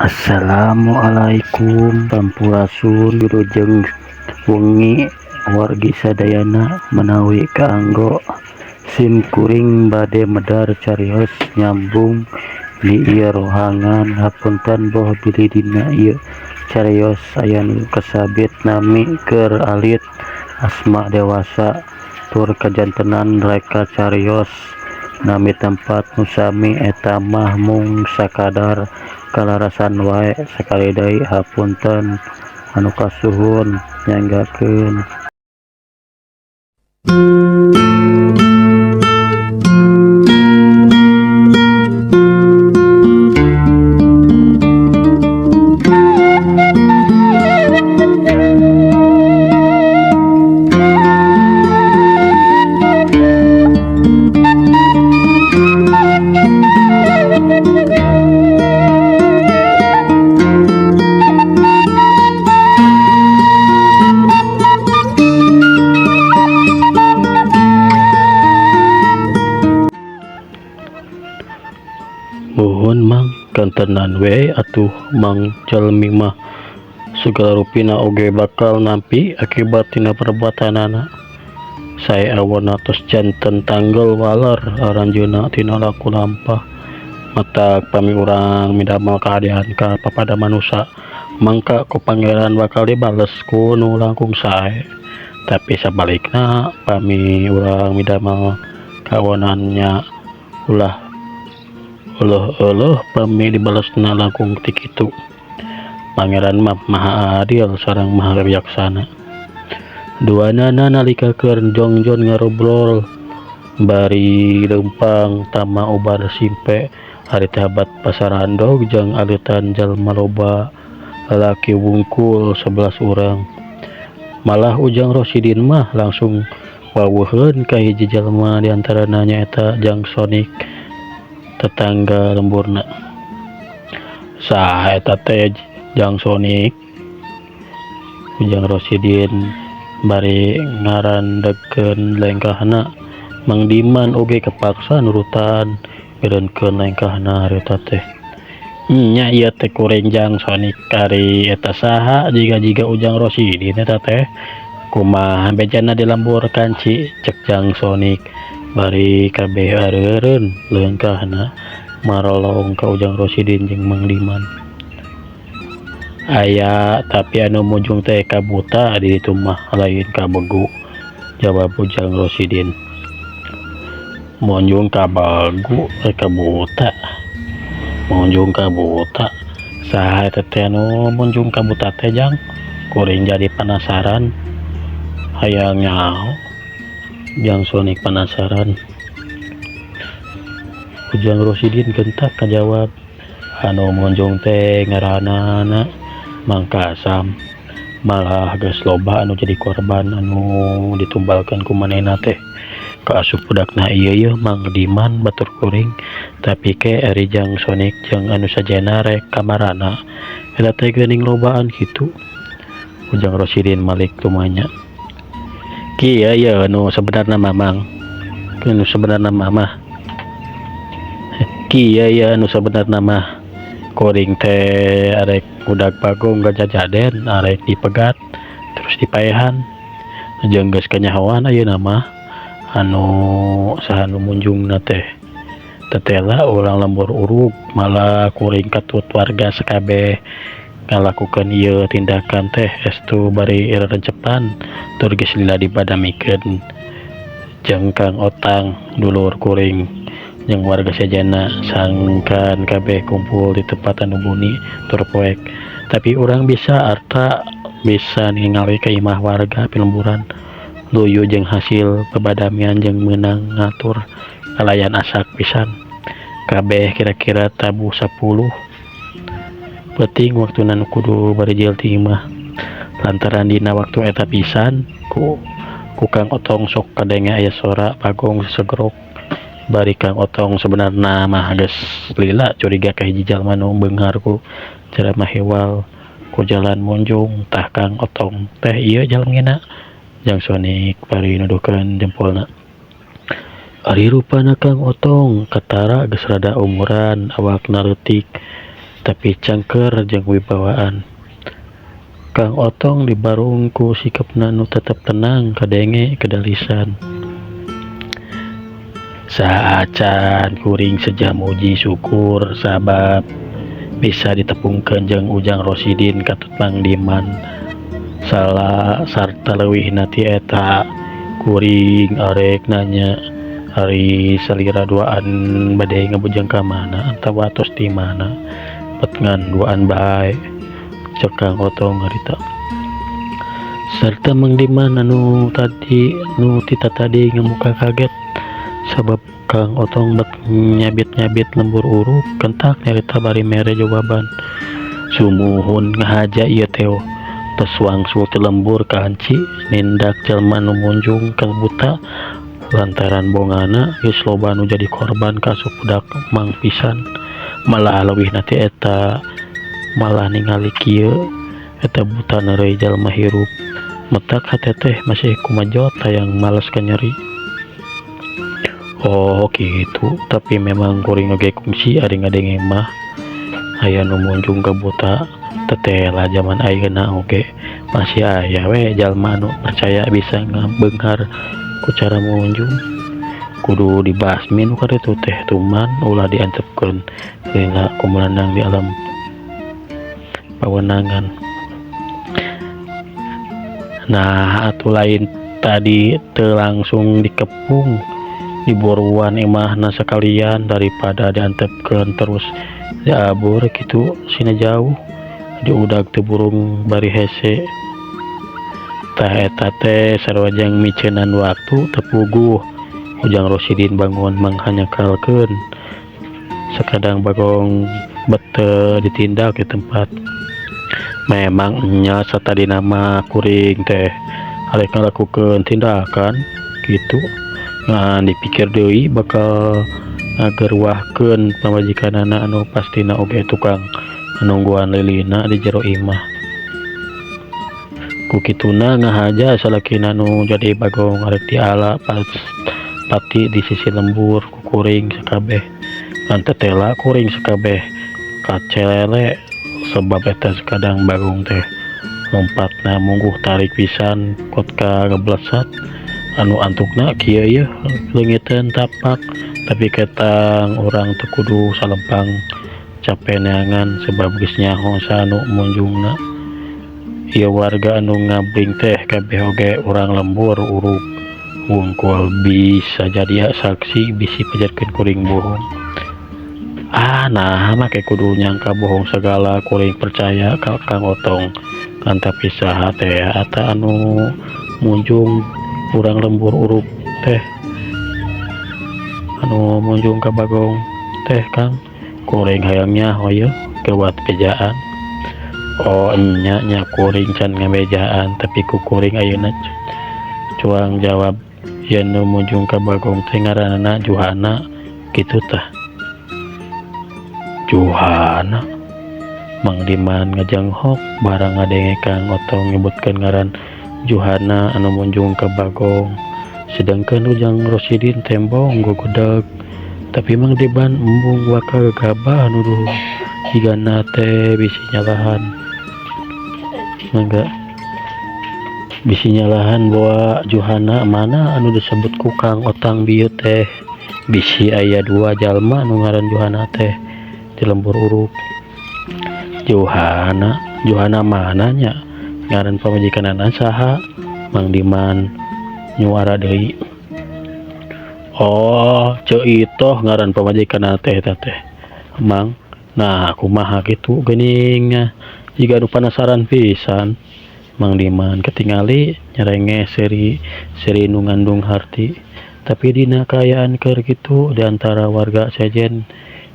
Assalamualaikum Sampurasun Wilujeng wengi wargi sadayana menawi kaanggo sim kuring bade medar carios nyambung di ieu rohangan hapunten boh bilih dina ieu carios aya nu kasabit nami keur alit asma dewasa tur kajantenan reka carios nami tempat nu sami eta mah mung sakadar kalarasan wae sakali deui hapunten anu kasuhun nyanggakeun. Mohon mang kantenan we atuh mang jalmi mah segala rupina oge bakal nampi akibat tina perbuatanana. Sae awana tos janten tanggal waler aranjeuna tina laku lampah matak pami urang midamel kaadian ka papada manusia mangka ku pangeran bakal dibales ku nu langkung sae. Tapi sabalikna pami urang midamel kawanannya ulah pami dibalesna langkung ti kitu. Pangeran mah maha adil sareng maha bijaksana. Duanana nalika keur jongjon ngarobrol bari leumpang tama ubar simpe ari tabat pasarandog jeung alitan jalma loba lalaki wungkul 11 urang. Malah Ujang Rosidin mah langsung waweuheun ka hiji jalma diantarana nyaeta Jang Sonik tetangga lemburna. Saha eta teh Jang Sonik? Ujang Rosidin bari ngarandegkeun lengkahna. Mang Diman oge kapaksa nurutan mireunkeun lengkahna harita teh. Nya ieu teh kuring Jang Sonik ari eta saha jiga Ujang Rosidin eta teh. Kumaha bejana dilamburkan ci cek Jang Sonik bari kabeh areureun leungkahna marolong ka Ujang Rosidin jeung Mang Diman. Aya tapi anu mujung teh kabuta di ditu mah lain kabegu, jawab Ujang Rosidin. Munjung kabegu kabuta. Munjung kabuta. Saha eta teh anu munjung kabuta teh Jang? Kuring jadi penasaran. Hayang nyaho? Jang Sonik penasaran. Ujang Rosidin gentak kajawab, anu munjung teh ngaranana Mang Kasam. Malah geus loba anu jadi korban anu ditumbalkeun ku manehna teh. Kaasup budakna ieu Mang Diman batur kuring, tapi ke ari Jang Sonik jeung anu sajana rek kamarana eta teh geuning lobaan kitu. Ujang Rosidin malik tumanya. Kieu ye anu sebenarna Mamang. Anu sebenarna mah kieu ye anu sebenarna mah. Kuring teh arek budak bagong gajajaden arek dipegat terus dipaehan jeung geus kanyahoan ayeuna mah anu saha nu munjungna teh tetela urang lembur urug malah kuring katut warga sakabeh ngalakukeun ieu tindakan teh estu bari rerencepan tur geus lila dibadamikeun jeung Kang Otang dulur kuring jeung warga sajana sangkan kabeh kumpul di tempat anu buni tur poek. Tapi urang bisa arta bisa ningali ka imah warga pilemburan luyu jeung hasil pebadamian jeung meunang ngatur kalayan asak pisan. Kabeh kira-kira tabu 10. Penting waktuna nu kudu barijil ti imah. Lantaran dina waktu eta pisan ku Kang Otong sok kadenge aya sora bagong segrok. Bari Kang Otong sebenarna mah geus lila curiga ka hiji jalma nu beunghar ku ceramah hewal ku jalan munjung tah Kang Otong teh ieu jalmina. Jang Sonik bari nuduhkeun jempolna. Ari rupana Kang Otong katara geus rada umuran awakna leutik tapi cangker jeung wibawaan. Kang Otong dibarung ku sikapna nu tetep tenang kadenge kedalisan. Saacan kuring sejam uji syukur sabab bisa ditepungkeun jeung Ujang Rosidin katut Mang Diman. Salah sarta leuwih nati eta kuring arek nanya hari salira duaan bade ngabujang ka mana atawa tos di mana bet ngan duaan bae cek Kang Otong harita. Sarta Mang Diman anu tita tadi ngamuka kaget sabab Kang Otong bek nyabit-nyabit lembur uruk kentak nyarita bari mere jawaban. Sumuhun ngahaja ieu teo tos wangsul teu lembur ka hanci nindak jalma nu munjung ka buta lantaran bongana geus loba nu jadi korban kasus budak mang pisan. Malah leuwih nati eta malah ningali kieu eta buta narei jalma hirup metak hate teh masih kumajot tayang males ka nyeri. Oh gitu, tapi memang kuring oge kungsi ari ngadenge mah aya nu munjung ka buta tetela zaman ayeuna oge masih aya we jalma nu percaya bisa ngabeunghar ku cara munjung. Kudu dibasmi nu kaditu teh tuman ulah diantepkeun heula kumanang di alam pawenangan. Nah atuh lain tadi teu langsung dikepung diburuan imahna sekalian daripada diantepkeun terus diabur gitu sina jauh diudag teu burung bari hese. Tah eta teh sarwajang miceunan waktu tepuguh Ujang Rosidin bangun manghanyakalkeun sakadang bagong bete ditindak di tempat. Memang nya satadi nama kuring teh arek ngalakukeun tindakan gitu ngan dipikir deui bakal ngagerwahkeun pamajikanana anu pastina oge tukang nungguan lilina di jero imah. Ku kituna ngahaja salakina nu jadi bagong arek diala pati di sisi lembur ku kuring sakabeh ngan tetela kuring sakabeh kacelele sebab eta sekadang bagong teh lompatna mungguh tarik pisan kot ka ngeblesat anu antukna kieu yeuh leungiteun tapak tapi ketang urang teu kudu salempang capek neangan sebab geus nyaho sanu munjungna. Ieu warga anu ngabring teh kabeh oge urang lembur uruk wungkul bisa jadi saksi bisi pajarkeun kuring bohong. Nah make kudu nyangka bohong segala kuring percaya ka Kang Otong kan tapi saha teh eta anu munjung urang lembur uruk teh anu munjung ka bagong teh Kang kuring hayang nyaho yeuh kewat bejaan. Oh nya kuring can ngabejaan tapi ku kuring ayeuna cuang jawab yen nu munjung ka bagong teh ngaranna Juhana kitu tah. Juhana Mang Diman ngajanghok barang ngadenge Kang Otong nyebutkeun ngaran Juhana anu munjung ka bagong sedangkeun Ujang Rosidin tembong gugudeg tapi Mang Diman embung waka gegabah nuduh jigana teh bisi nyalahan mangga bisi nyalahan bahwa Juhana mana anu disebut ku Kang Otang bieu teh bisi aya dua jalma anu ngaran Juhana teh di lembur uruk. Juhana mananya ngaran pamajikanana saha? Mang Diman nyuara deui. Oh ceu itoh ngaran pamajikanana teh eta teh Mang. Nah kumaha kitu geuning jiga nu penasaran pisan. Mang Diman ketingali nyerenge seri nu ngandung harti tapi dina kaayaan keur kitu diantara warga sejen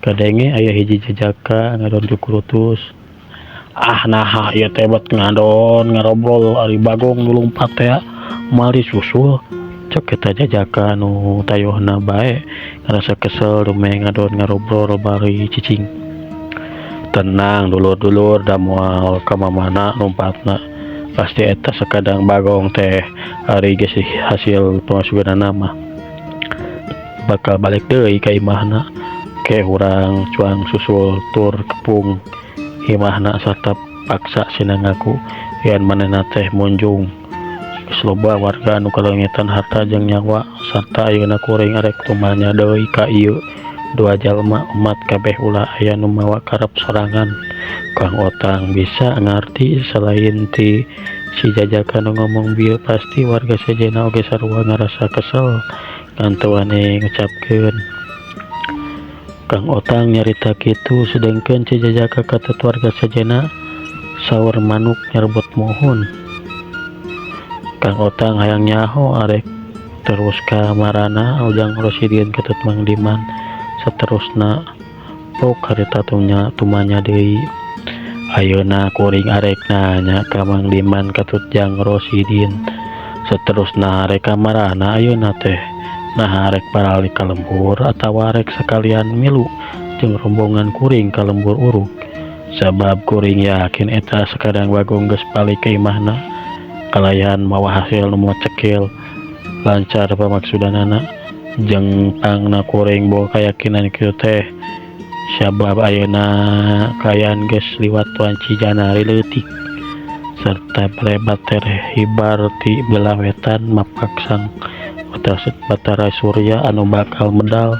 kadenge aya hiji jajaka ngadon Jukurutus. Nah ieu teh bet ngadon ngarobrol ari bagong nu lumpat teh mali susul cek eta jajaka nu tayohna bae ngarasa kesel dumeh ngadon ngarobrol bari cicing. Tenang dulur-dulur da moal ka mamana lompatna pasti eta sakadang bagong teh ari geus hasil pamasukanana mah bakal balik deui ka imahna Oke urang cuang susul tur kepung himahna sarta paksa sinangaku yen manehna teh munjung geus loba warga anu kalengitan harta jeung nyawa sarta ayeuna kuring arek tumanya deui ka ieu dua jalma umat kabeh ulah aya nu mawa karep sorangan. Kang Otang bisa ngarti selain ti si Jajaka nu ngomong bieu pasti warga sejenna oge sarua ngarasa kesel ngantuane ngucapkeun. Kang Otang nyarita kitu sedengkeun si Jajaka katut warga sejenna saur manuk nyerbut muhun. Kang Otang hayang nyaho arek terus ka marana ujang Rosidin ketut Mang Diman saterusna pok harita tumanya deui. Ayeuna kuring arek nanya ka Mang Diman katut Jang Rosidin saterusna arek ka marana ayeuna teh nah arek barali ka lembur atawa arek sakalian milu jeung rombongan kuring ka lembur urug. Sabab kuring yakin eta sakadang Bagong geus balik ka imahna kalayan mawa hasil nu cekil lancar pamaksudanana jeung pangna kuring boga kayakinan kitu teh sabab ayeuna kayan geus liwat wanci janari leutik sarta balebat hibar ti belah wetan mapaksang Batara Surya anu bakal medal.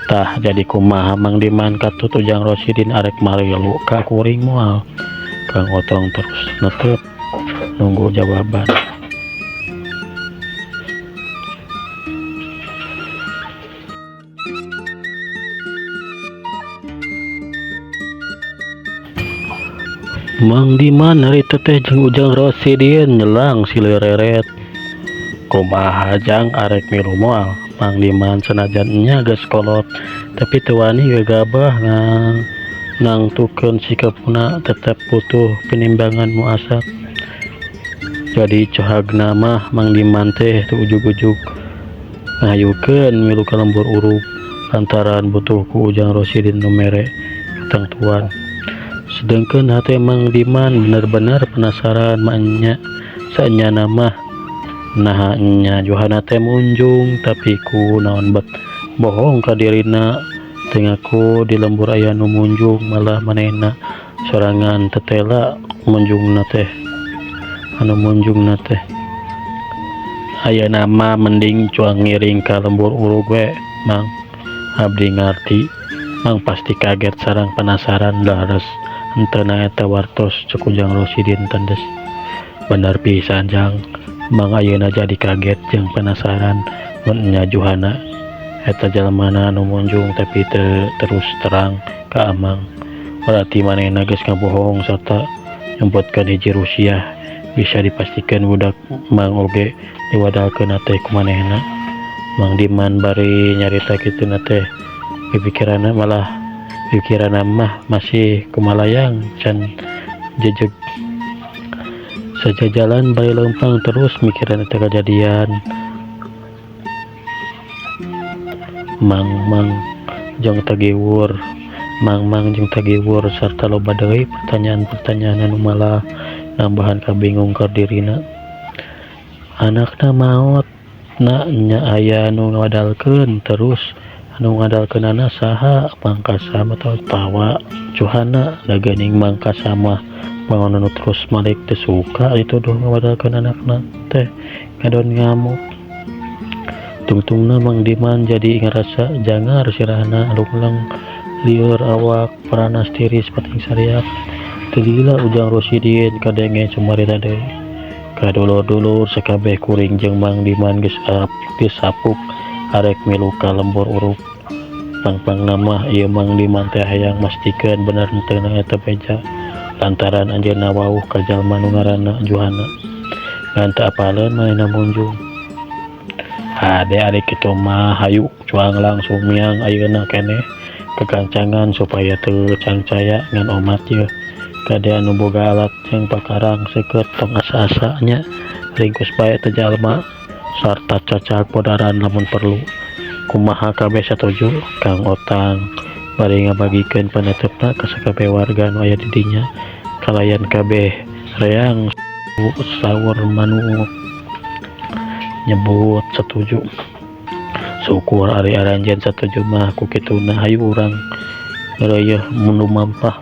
Tah jadi kumaha Mang Diman katut ujang Rosidin arek marilu ka kuring moal. Kang Otong terus netep nunggu jawaban. Mang Diman harita teh jeung ujang Rosidin nyelang silereret. Kumaha jang arek milu moal. Mang Diman senajan nya geus kolot tapi teu wani gegabah nangtukeun sikapna tetep butuh penimbangan muasab. Jadi cohagna mah Mang Diman teh teu ujug-ujug ngayukeun milu ka lembur urug lantaran butuh ku ujang Rosidin nu mere katangtuan. Sedengkeun hate Mang Diman bener-bener penasaran manya saenyana mah nah nya Johana teh munjung tapi ku naon bet bohong ka dirina teu ngaku di lembur aya nu munjung malah manehna sorangan tetela munjungna teh anu munjungna teh. Ayeuna mah mending cuang ngiring ka lembur urug we Mang. Abdi ngarti Mang pasti kaget sareng penasaran dares henteu eta wartos cek ujang Rosidin tandes. Bener pisan jang Mang ayeuna jadi kaget jeung penasaran mun nya Johana eta jalmana anu munjung tapi terus terang ka Amang. Berarti manehna geus ngabohong sarta nyebutkeun hiji Rusia. Bisa dipastikeun budak Mang oge diwadalkeun teh ku manehna. Mang Diman bari nyarita kitu teh pikiranna mah masih kumalayang can jejeg. Sajajalan bari lempang terus mikiran eta kejadian. Mang jeung tagiwur jeung tagiwur sarta loba deui pertanyaan-pertanyaan anu malah nambahan kabingung ka dirina. Anakna maot na nya aya nu ngadalkeun terus anu ngadalkeunana saha Mangkasa atau tawa Johana da geuning Mangkasa mah bangun anu terus malik teu suka dituduh ngawadalkeun anakna teh ngadon ngamuk. Tungtungna Mang Diman jadi ngarasa jangar sirahna lunglang lieur awak peranas tiris pating sariak. Teu lila ujang Rosidin kadenge cumarita deui. Kadulur-dulur sakabeh kuring jeung Mang Diman geus sapuk arek milu ka lembur urug. Pang-pangna mah ieu Mang Diman teh hayang mastikeun bener henteu eta beja lantaran anjeunna wauh ka jalma nu ngaranna Johana. Ngan teu apaleun manehna munjung. Hade ari kitu mah hayu cuang langsung miang ayeuna keneh kegancangan supaya teu cangcaya ngan omat ieu. Kade anu boga alat jeung pakarang seukeut tong asa-asa nya ringkus bae teh jalma sarta cacak bodaran lamun perlu. Kumaha kabeh satuju Kang Otang bari ngabagikeun panetepna ka sakabeh warga nu aya di dinya kalayan kabeh reang saur manuk nyebut setuju. syukur ari aranjeun satuju mah ku kituna hayu urang reueuh mun lumampah.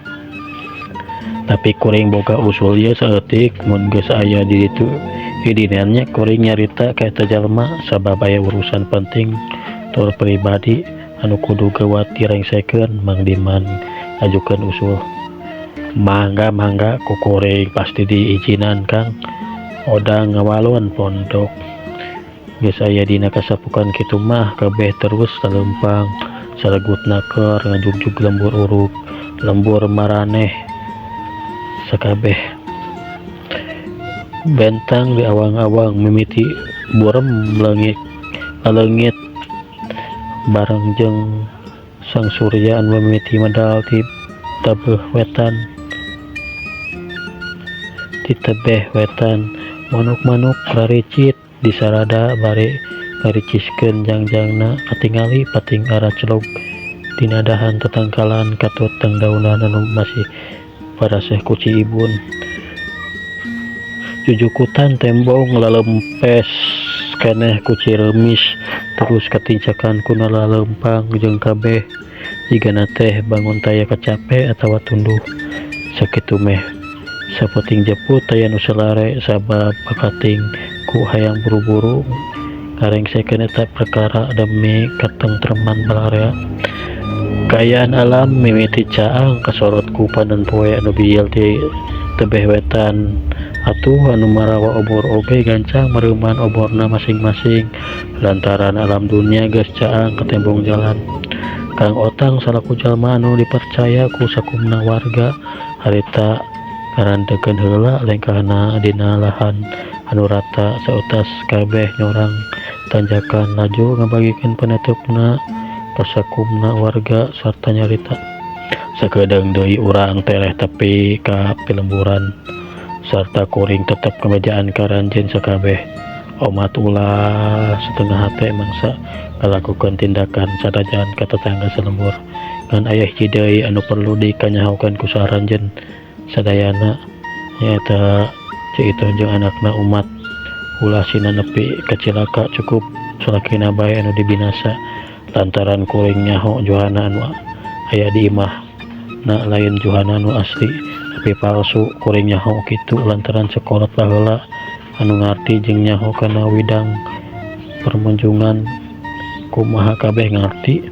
Tapi kuring boga usul ieu saeutik mun geus aya di ditu hidinanya kuring nyarita ka eta jalma sabab aya urusan penting tur pribadi anu kudu gawat direngsekeun. Mang Diman ngajukeun usul. Mangga ku kuring pasti diizinan Kang. Odang ngawalon pondok geus aya dina kasapukan kitu mah kabeh terus saleumpang salegutna keur ngajugjug lembur urug lembur maraneh sakabeh bentang di awang-awang mimiti burem leungit bareng jeung sang surya anu mimiti medal ti tebeh wetan manuk-manuk raricit di sarada bari ngariciskeun jangjangna katingali pating araclog dina dahan tetangkalan katut teng daunan anu masih paraseh ku Ciibun. Jujukutan tembong lalempes keneh ku Ciremis terus katincakan ku lalempang jeung kabeh jigana teh bangun taya kacape atawa tunduh sakitu meh sapoting jeput aya nu salare sabab pakating ku hayang buru-buru ngarengsekeun eta perkara demi katentreman balarea. Kayaan alam mimiti caang kasorot ku panen poe anu biil ti tebeh wetan atuh anu marawa obor oge gancang mereuman oborna masing-masing lantaran alam dunia geus caang katembong jalan. Kang Otang salaku jalma anu dipercaya ku sakumna warga harita ngarantekeun heula lengkahna dina lahan anu rata sautas kabeh nyorang tanjakan laju ngabagikeun penetupna kasakumna warga sarta nyarita sakedeung deui urang tereh tepi ka pilemburan sarta kuring tetep kemejaan karanjeun sakabeh. Omat ulah setengah hate mangsa ngalakukeun tindakan sadajan ka tetangga salembur ngan aya hiji deui anu perlu dikanyahokeun ku saranjeun sadayana nyaeta caitu jeung anakna umat ulah sina nepi ka cilaka cukup salakina bae anu dibinasa lantaran kuring nyaho Johana anu aya di imah na lain Johana anu asli tapi palsu. Kuring nyaho kitu lantaran sekolot baheula anu ngarti jeung nyaho kana widang permunjungan kumaha kabeh ngarti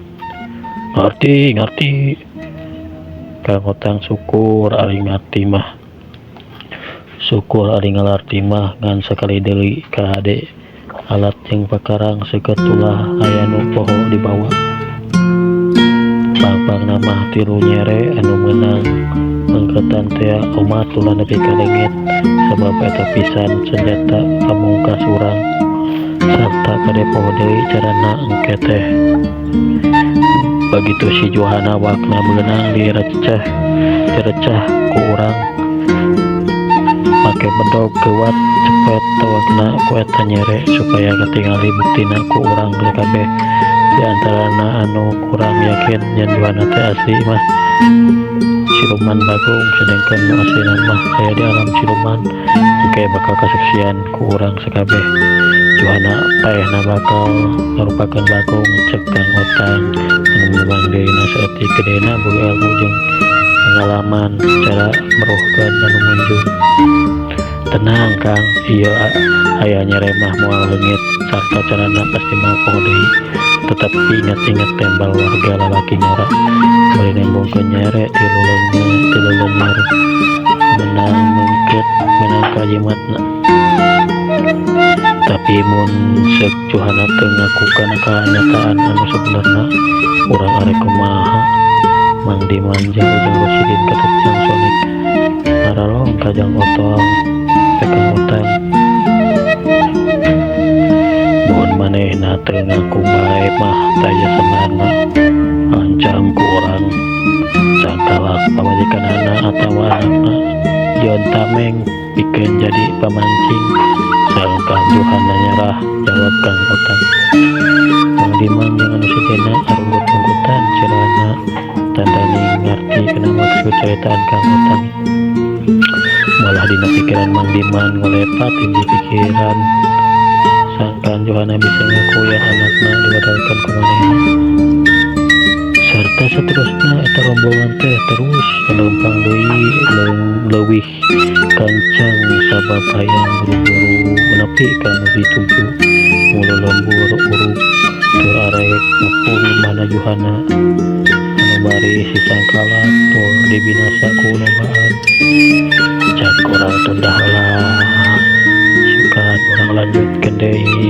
Kang Otang syukur ari ngarti mah syukur ari ngalarti mah ngan sakali deui ka hade alat jeung pakarang seukeut ulah aya nu poho dibawa. Pang-pangna mah tilu nyere anu meunang mangketan teh omat ulah nepi ka leungit sabab eta pisan senjata pamungkas urang sarta kade poho deui carana engke teh. Begitu si Johana wakna meunang direcah ku urang make bedog kewat cepet tawakna ku eta nyere supaya katingali buktina ku urang kabeh di antarana anu kurang yakin yen Johana teh asli mah siluman Bagong sedangkan nu aslina mah aya di alam siluman engke bakal kasaksian ku urang sakabeh. Johana paehna bakal ngarupakeun Bagong cek Kang Otang anu memang deurina saeutik gedena boga ilmu jeung pengalaman cara meruhkeun anu munjung. Tenang Kang, ieu aya nyere mah moal leungit sarta carana pasti mau poho deui. Tetapi ingat-ingat tembal warga lalaki nyara bari nembongkeun nyere tilu leungeur menang mengket menang kajimatna. Tapi mun seuk Johana teu ngakukeun kanyataan anu sabenerna urang arek kumaha. Mang Diman jeung Ujang Rosidin katut Jang Sonik ngaralong ka Jang Otang Kang Otang. Mun manehna teu ngaku bae mah taya sebenarna ancam ku urang cangkalak pamajikanana atawa anakna Jon Tameng pikeun jadi pamancing sareng Kang Johana nyerah jawab Kang Otang. Mang Diman jeung anu sejenna arunggut-unggutan cirana tandani ngarti kana maksud ceritaan Kang Otang. Malah dina pikiran Mang Diman ngolepat hiji pikiran sang kan Johana bisa ngakuyan anakna diwadalkan ku manehna. Serta seterusnya eta rombongan teh terus menumpang deui leuwih kancang sabab hayang buru-buru nepi ka nu dituju. Mula lembur urug teu arek nepuh imahna Johana anu bari sisangkala tur dibinasa ku lombaan. Cak urang tunda heula sukan urang lanjutkeun deui.